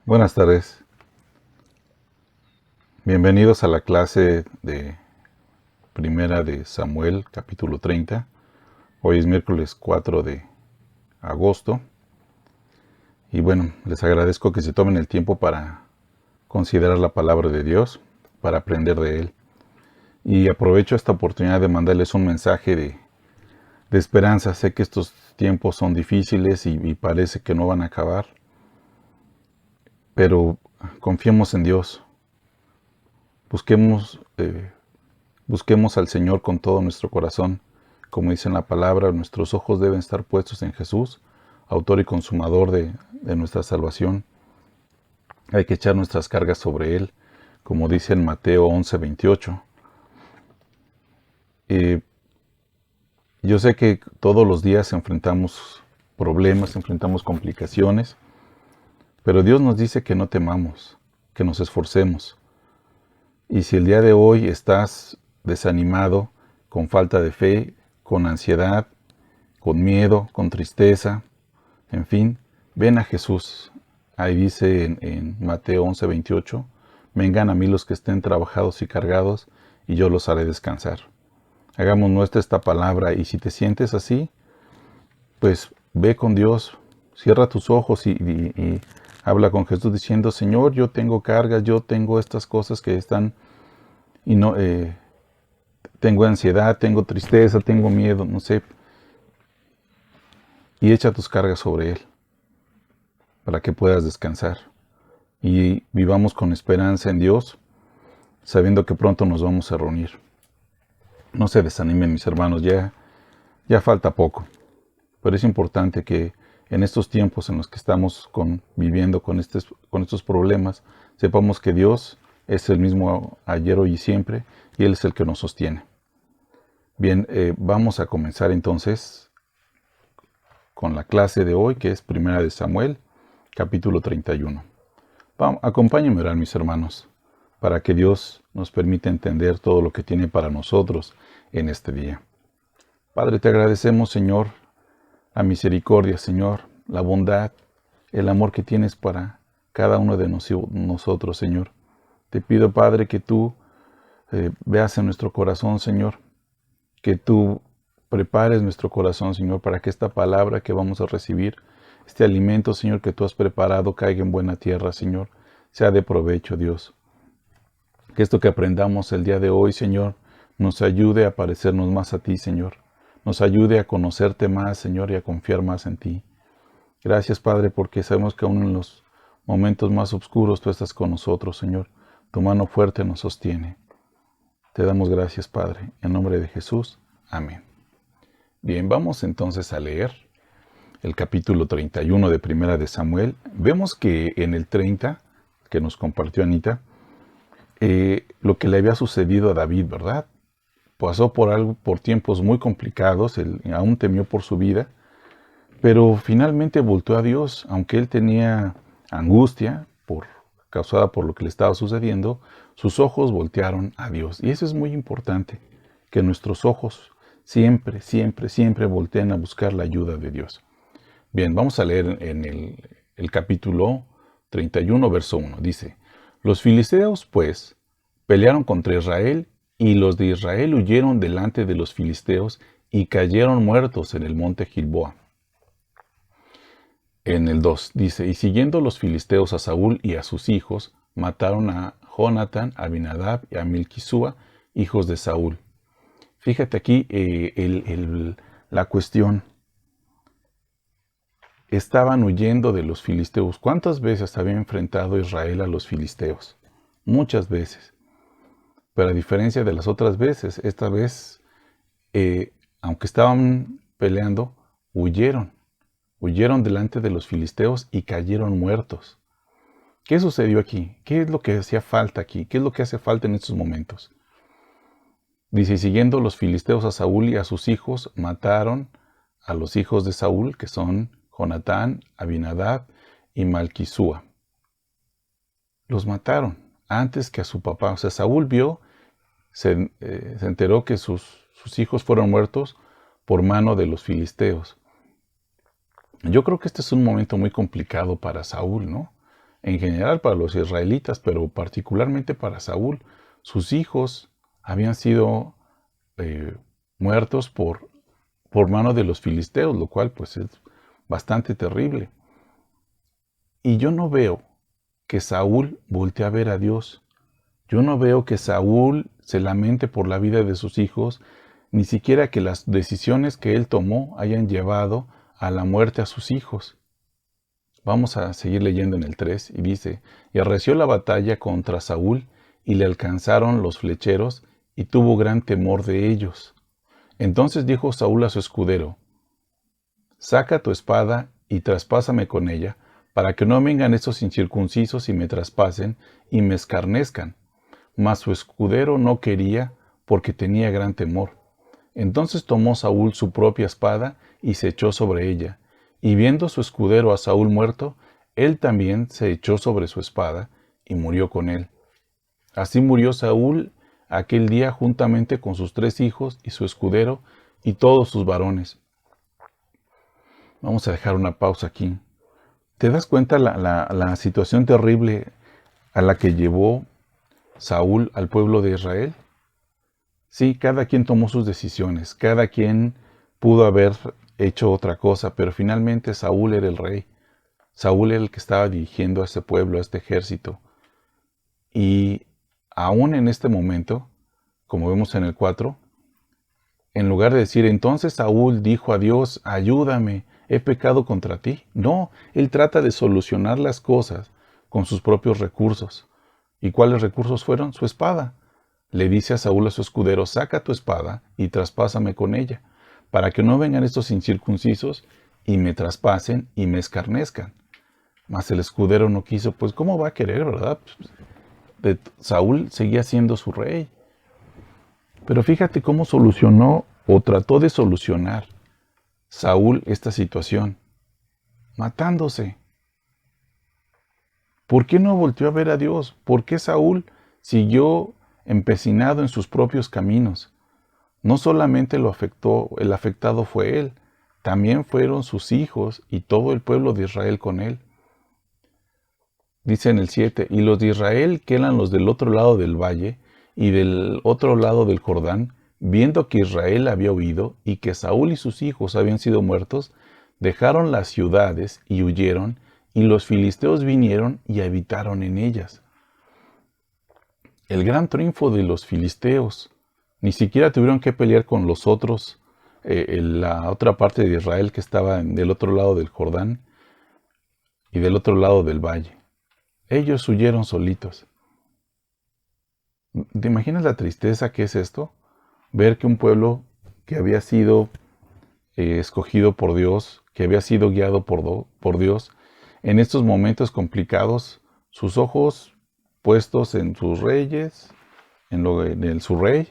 Buenas tardes. Bienvenidos a la clase de Primera de Samuel, capítulo 30. Hoy es miércoles 4 de agosto. Y bueno, les agradezco que se tomen el tiempo para considerar la palabra de Dios, para aprender de Él. Y aprovecho esta oportunidad de mandarles un mensaje de esperanza. Sé que estos tiempos son difíciles y parece que no van a acabar, pero confiemos en Dios. Busquemos Busquemos al Señor con todo nuestro corazón. Como dice en la palabra, nuestros ojos deben estar puestos en Jesús, autor y consumador de nuestra salvación. Hay que echar nuestras cargas sobre Él, como dice en Mateo 11:28. Yo sé que todos los días enfrentamos problemas, enfrentamos complicaciones, pero Dios nos dice que no temamos, que nos esforcemos. Y si el día de hoy estás desanimado, con falta de fe, con ansiedad, con miedo, con tristeza, en fin, ven a Jesús. Ahí dice en Mateo 11:28, vengan a mí los que estén trabajados y cargados, y yo los haré descansar. Hagamos nuestra esta palabra, y si te sientes así, pues ve con Dios, cierra tus ojos y habla con Jesús diciendo, Señor, yo tengo cargas, yo tengo estas cosas que están, y no, tengo ansiedad, tengo tristeza, tengo miedo, no sé, y echa tus cargas sobre Él para que puedas descansar y vivamos con esperanza en Dios, sabiendo que pronto nos vamos a reunir. No se desanimen, mis hermanos, ya falta poco, pero es importante que en estos tiempos en los que estamos viviendo con estos problemas, sepamos que Dios es el mismo ayer, hoy y siempre, y Él es el que nos sostiene. Bien, vamos a comenzar entonces con la clase de hoy, que es Primera de Samuel, capítulo 31. Acompáñenme a orar, mis hermanos, para que Dios nos permita entender todo lo que tiene para nosotros en este día. Padre, te agradecemos, Señor, la misericordia, Señor, la bondad, el amor que tienes para cada uno de nosotros, Señor. Te pido, Padre, que tú veas en nuestro corazón, Señor, que tú prepares nuestro corazón, Señor, para que esta palabra que vamos a recibir, este alimento, Señor, que tú has preparado, caiga en buena tierra, Señor, sea de provecho, Dios. Que esto que aprendamos el día de hoy, Señor, nos ayude a parecernos más a ti, Señor. Nos ayude a conocerte más, Señor, y a confiar más en ti. Gracias, Padre, porque sabemos que aún en los momentos más oscuros tú estás con nosotros, Señor. Tu mano fuerte nos sostiene. Te damos gracias, Padre, en nombre de Jesús. Amén. Bien, vamos entonces a leer el capítulo 31 de Primera de Samuel. Vemos que en el 30, que nos compartió Anita, lo que le había sucedido a David, ¿verdad? Pasó por tiempos muy complicados, él aún temió por su vida, pero finalmente volvió a Dios, aunque él tenía angustia causada por lo que le estaba sucediendo, sus ojos voltearon a Dios. Y eso es muy importante, que nuestros ojos siempre, siempre, siempre volteen a buscar la ayuda de Dios. Bien, vamos a leer en el capítulo 31, verso 1. Dice, los filisteos, pues, pelearon contra Israel, y los de Israel huyeron delante de los filisteos y cayeron muertos en el monte Gilboa. En el 2 dice, y siguiendo los filisteos a Saúl y a sus hijos, mataron a Jonatán, a Abinadab y a Milquisúa, hijos de Saúl. Fíjate aquí la cuestión. Estaban huyendo de los filisteos. ¿Cuántas veces había enfrentado Israel a los filisteos? Muchas veces. Pero a diferencia de las otras veces, esta vez, aunque estaban peleando, huyeron. Huyeron delante de los filisteos y cayeron muertos. ¿Qué sucedió aquí? ¿Qué es lo que hacía falta aquí? ¿Qué es lo que hace falta en estos momentos? Dice, siguiendo los filisteos a Saúl y a sus hijos, mataron a los hijos de Saúl, que son Jonatán, Abinadab y Malquisúa. Los mataron antes que a su papá. O sea, Saúl se enteró que sus hijos fueron muertos por mano de los filisteos. Yo creo que este es un momento muy complicado para Saúl, ¿no? en general para los israelitas, pero particularmente para Saúl. Sus hijos habían sido muertos por mano de los filisteos, lo cual pues es bastante terrible. Y yo no veo que Saúl voltee a ver a Dios. Yo no veo que Saúl se lamente por la vida de sus hijos, ni siquiera que las decisiones que él tomó hayan llevado a la muerte a sus hijos. Vamos a seguir leyendo en el 3 y dice, y arreció la batalla contra Saúl y le alcanzaron los flecheros y tuvo gran temor de ellos. Entonces dijo Saúl a su escudero, saca tu espada y traspásame con ella, para que no vengan estos incircuncisos y me traspasen y me escarnezcan. Mas su escudero no quería, porque tenía gran temor. Entonces tomó Saúl su propia espada y se echó sobre ella. Y viendo su escudero a Saúl muerto, él también se echó sobre su espada y murió con él. Así murió Saúl aquel día juntamente con sus 3 hijos y su escudero y todos sus varones. Vamos a dejar una pausa aquí. ¿Te das cuenta la situación terrible a la que llevó Saúl al pueblo de Israel? Sí, cada quien tomó sus decisiones, cada quien pudo haber hecho otra cosa, pero finalmente Saúl era el rey. Saúl era el que estaba dirigiendo a ese pueblo, a este ejército. Y aún en este momento, como vemos en el 4, en lugar de decir, entonces Saúl dijo a Dios, ayúdame, he pecado contra ti. No, él trata de solucionar las cosas con sus propios recursos. ¿Y cuáles recursos fueron? Su espada. Le dice a Saúl a su escudero, saca tu espada y traspásame con ella, para que no vengan estos incircuncisos y me traspasen y me escarnezcan. Mas el escudero no quiso, pues ¿cómo va a querer, verdad? Saúl seguía siendo su rey. Pero fíjate cómo solucionó o trató de solucionar Saúl esta situación, matándose. ¿Por qué no volteó a ver a Dios? ¿Por qué Saúl siguió empecinado en sus propios caminos? No solamente el afectado fue él, también fueron sus hijos y todo el pueblo de Israel con él. Dice en el 7, y los de Israel, que eran los del otro lado del valle y del otro lado del Jordán, viendo que Israel había huido y que Saúl y sus hijos habían sido muertos, dejaron las ciudades y huyeron, y los filisteos vinieron y habitaron en ellas. El gran triunfo de los filisteos, ni siquiera tuvieron que pelear con los otros, la otra parte de Israel que estaba del otro lado del Jordán y del otro lado del valle. Ellos huyeron solitos. ¿Te imaginas la tristeza que es esto? Ver que un pueblo que había sido escogido por Dios, que había sido guiado por Dios, en estos momentos complicados, sus ojos puestos en sus reyes, en su rey,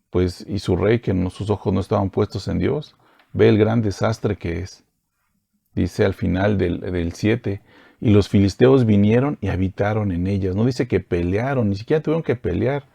pues, y su rey que sus ojos no estaban puestos en Dios, ve el gran desastre que es. Dice al final del 7, y los filisteos vinieron y habitaron en ellas. No dice que pelearon, ni siquiera tuvieron que pelear.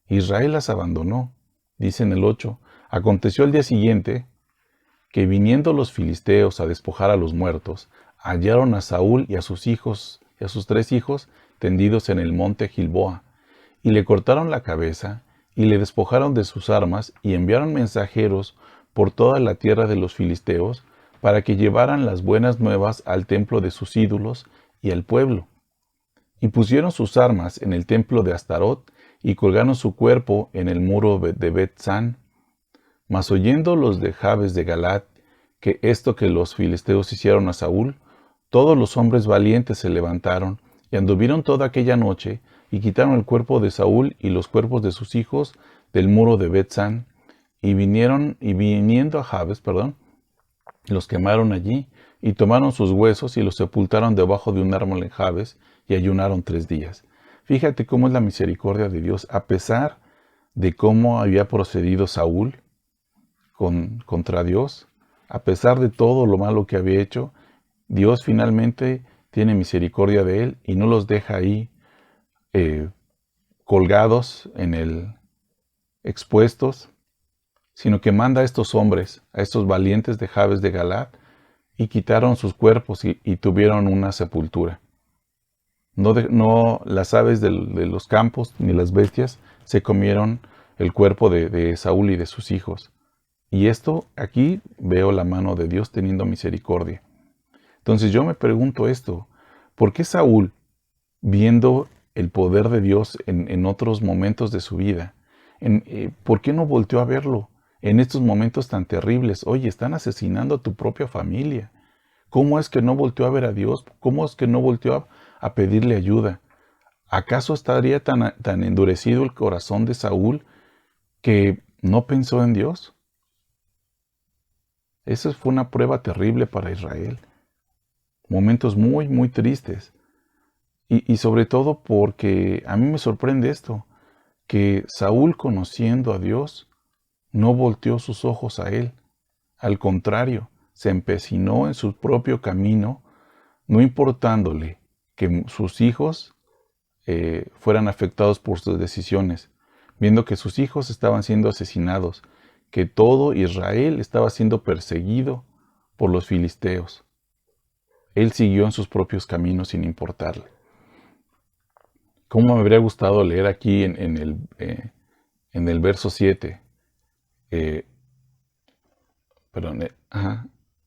Israel las abandonó. Dice en el 8, aconteció el día siguiente que viniendo los filisteos a despojar a los muertos, hallaron a Saúl y a sus hijos y a sus 3 hijos tendidos en el monte Gilboa, y le cortaron la cabeza y le despojaron de sus armas y enviaron mensajeros por toda la tierra de los filisteos para que llevaran las buenas nuevas al templo de sus ídolos y al pueblo. Y pusieron sus armas en el templo de Astarot y colgaron su cuerpo en el muro de Bet-San. Mas oyendo los de Jabes de Galaad que esto que los filisteos hicieron a Saúl, todos los hombres valientes se levantaron y anduvieron toda aquella noche y quitaron el cuerpo de Saúl y los cuerpos de sus hijos del muro de Bet-San y viniendo a Jabes, los quemaron allí y tomaron sus huesos y los sepultaron debajo de un árbol en Jabes y ayunaron 3 días. Fíjate cómo es la misericordia de Dios, a pesar de cómo había procedido Saúl contra Dios, a pesar de todo lo malo que había hecho, Dios finalmente tiene misericordia de él y no los deja ahí colgados expuestos, sino que manda a estos hombres, a estos valientes de Jabes de Galaad, y quitaron sus cuerpos y tuvieron una sepultura. No las aves de los campos ni las bestias se comieron el cuerpo de Saúl y de sus hijos. Y esto aquí veo la mano de Dios teniendo misericordia. Entonces yo me pregunto esto, ¿por qué Saúl, viendo el poder de Dios en otros momentos de su vida, por qué no volteó a verlo en estos momentos tan terribles? Oye, están asesinando a tu propia familia. ¿Cómo es que no volteó a ver a Dios? ¿Cómo es que no volteó a pedirle ayuda? ¿Acaso estaría tan endurecido el corazón de Saúl que no pensó en Dios? Esa fue una prueba terrible para Israel. Momentos muy, muy tristes. Y sobre todo porque a mí me sorprende esto, que Saúl, conociendo a Dios, no volteó sus ojos a él. Al contrario, se empecinó en su propio camino, no importándole que sus hijos fueran afectados por sus decisiones, viendo que sus hijos estaban siendo asesinados, que todo Israel estaba siendo perseguido por los filisteos. Él siguió en sus propios caminos sin importarle. ¿Cómo me habría gustado leer aquí en el verso 7? Eh, perdón,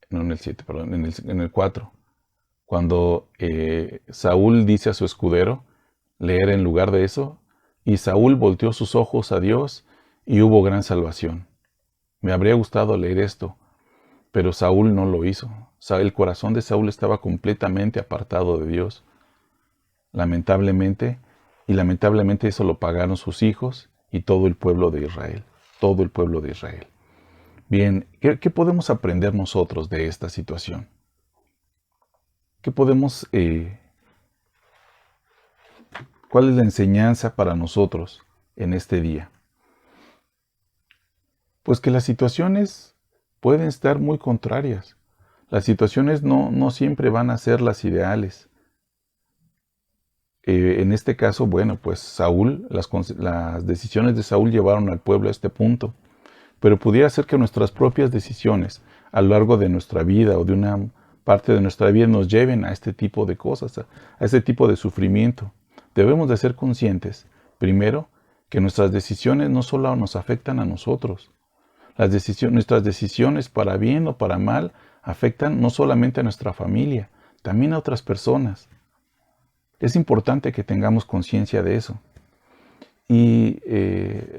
no en el 7, perdón, en el 4. Cuando Saúl dice a su escudero, leer en lugar de eso, y Saúl volteó sus ojos a Dios y hubo gran salvación. Me habría gustado leer esto, pero Saúl no lo hizo. El corazón de Saúl estaba completamente apartado de Dios. Lamentablemente, y lamentablemente eso lo pagaron sus hijos y todo el pueblo de Israel. Todo el pueblo de Israel. Bien, ¿qué podemos aprender nosotros de esta situación? ¿Qué podemos, cuál es la enseñanza para nosotros en este día? Pues que las situaciones pueden estar muy contrarias. Las situaciones no siempre van a ser las ideales. En este caso, bueno, pues Saúl, las decisiones de Saúl llevaron al pueblo a este punto. Pero pudiera ser que nuestras propias decisiones a lo largo de nuestra vida o de una parte de nuestra vida nos lleven a este tipo de cosas, a este tipo de sufrimiento. Debemos de ser conscientes, primero, que nuestras decisiones no solo nos afectan a nosotros. Nuestras decisiones para bien o para mal afectan no solamente a nuestra familia, también a otras personas. Es importante que tengamos conciencia de eso. Y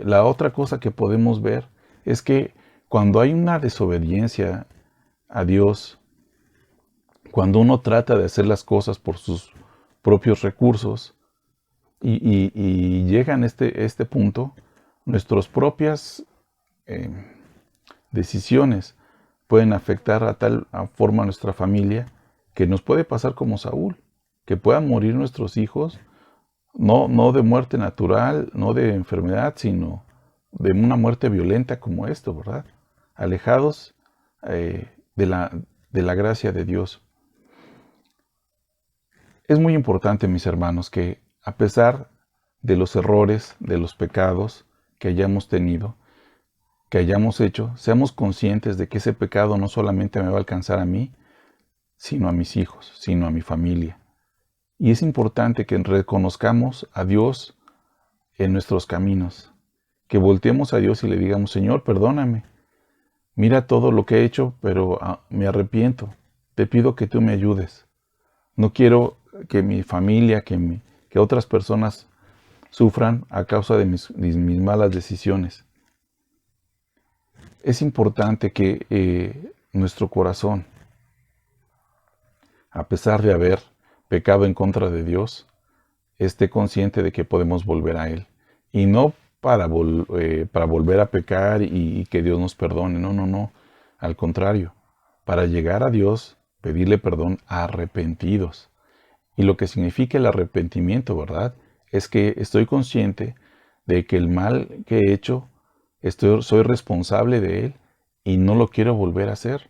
la otra cosa que podemos ver es que cuando hay una desobediencia a Dios, cuando uno trata de hacer las cosas por sus propios recursos y llegan a este punto, nuestras propias decisiones pueden afectar a tal forma a nuestra familia que nos puede pasar como Saúl, que puedan morir nuestros hijos, no de muerte natural, no de enfermedad, sino de una muerte violenta como esto, ¿verdad? Alejados de la gracia de Dios. Es muy importante, mis hermanos, que a pesar de los errores, de los pecados que hayamos tenido, que hayamos hecho, seamos conscientes de que ese pecado no solamente me va a alcanzar a mí, sino a mis hijos, sino a mi familia. Y es importante que reconozcamos a Dios en nuestros caminos, que volteemos a Dios y le digamos, Señor, perdóname, mira todo lo que he hecho, pero me arrepiento, te pido que tú me ayudes. No quiero que mi familia, que otras personas sufran a causa de mis malas decisiones. Es importante que nuestro corazón, a pesar de haber pecado en contra de Dios, esté consciente de que podemos volver a Él. Y no para volver a pecar y que Dios nos perdone. No. Al contrario, para llegar a Dios, pedirle perdón arrepentidos. Y lo que significa el arrepentimiento, ¿verdad? Es que estoy consciente de que el mal que he hecho, soy responsable de él y no lo quiero volver a hacer.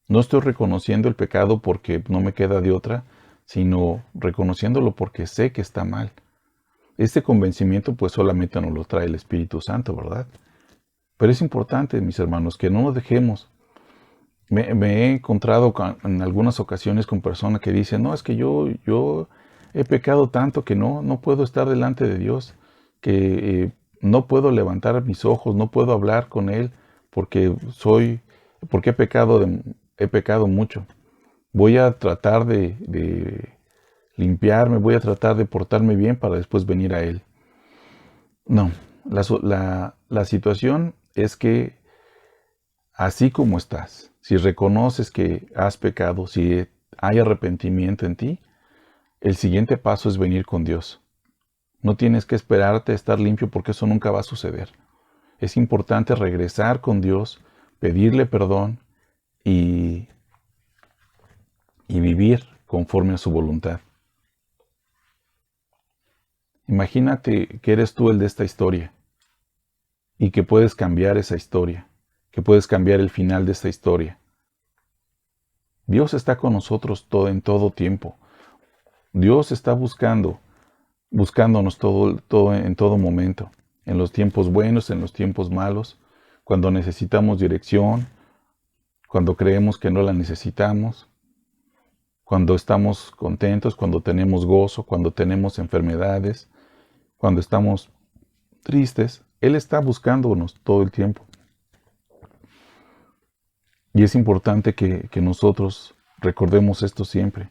No estoy reconociendo el pecado porque no me queda de otra, sino reconociéndolo porque sé que está mal. Este convencimiento pues solamente nos lo trae el Espíritu Santo, ¿verdad? Pero es importante, mis hermanos, que no nos dejemos. Me he encontrado en algunas ocasiones con personas que dicen, no, es que yo he pecado tanto que no puedo estar delante de Dios, que no puedo levantar mis ojos, no puedo hablar con Él porque porque he pecado mucho. Voy a tratar de limpiarme, voy a tratar de portarme bien para después venir a Él. No, la situación es que así como estás, si reconoces que has pecado, si hay arrepentimiento en ti, el siguiente paso es venir con Dios. No tienes que esperarte a estar limpio porque eso nunca va a suceder. Es importante regresar con Dios, pedirle perdón y, y vivir conforme a su voluntad. Imagínate que eres tú el de esta historia y que puedes cambiar esa historia, que puedes cambiar el final de esta historia. Dios está con nosotros en todo tiempo. Dios está buscándonos en todo momento, en los tiempos buenos, en los tiempos malos, cuando necesitamos dirección, cuando creemos que no la necesitamos, cuando estamos contentos, cuando tenemos gozo, cuando tenemos enfermedades, cuando estamos tristes. Él está buscándonos todo el tiempo. Y es importante que nosotros recordemos esto siempre,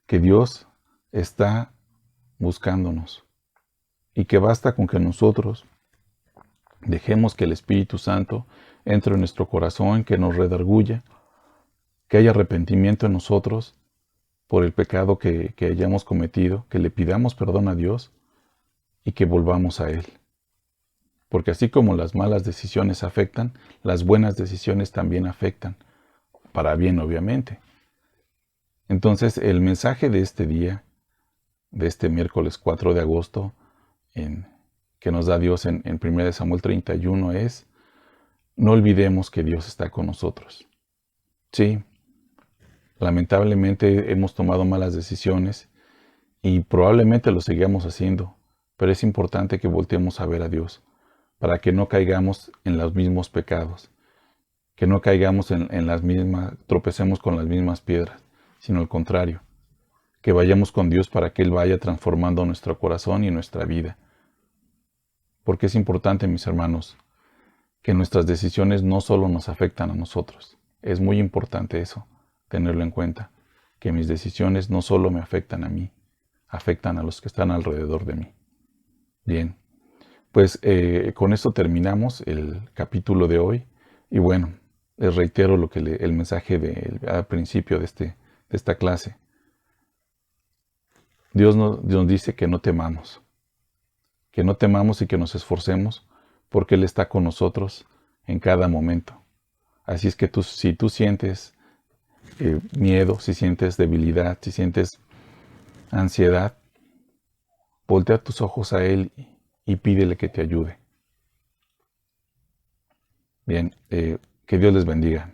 que Dios está buscándonos y que basta con que nosotros dejemos que el Espíritu Santo entre en nuestro corazón, que nos redarguya, que haya arrepentimiento en nosotros por el pecado que hayamos cometido, que le pidamos perdón a Dios y que volvamos a Él. Porque así como las malas decisiones afectan, las buenas decisiones también afectan, para bien obviamente. Entonces el mensaje de este día, de este miércoles 4 de agosto, que nos da Dios en 1 Samuel 31 es, no olvidemos que Dios está con nosotros. Sí, lamentablemente hemos tomado malas decisiones y probablemente lo sigamos haciendo, pero es importante que volteemos a ver a Dios para que no caigamos en los mismos pecados, que no caigamos en las mismas, tropecemos con las mismas piedras, sino al contrario, que vayamos con Dios para que Él vaya transformando nuestro corazón y nuestra vida. Porque es importante, mis hermanos, que nuestras decisiones no solo nos afectan a nosotros. Es muy importante eso, tenerlo en cuenta, que mis decisiones no solo me afectan a mí, afectan a los que están alrededor de mí. Bien, pues con esto terminamos el capítulo de hoy. Y bueno, les reitero el mensaje al principio de esta clase. Dios nos dice que no temamos y que nos esforcemos porque Él está con nosotros en cada momento. Así es que si tú sientes miedo, si sientes debilidad, si sientes ansiedad, voltea tus ojos a Él y pídele que te ayude. Bien, que Dios les bendiga.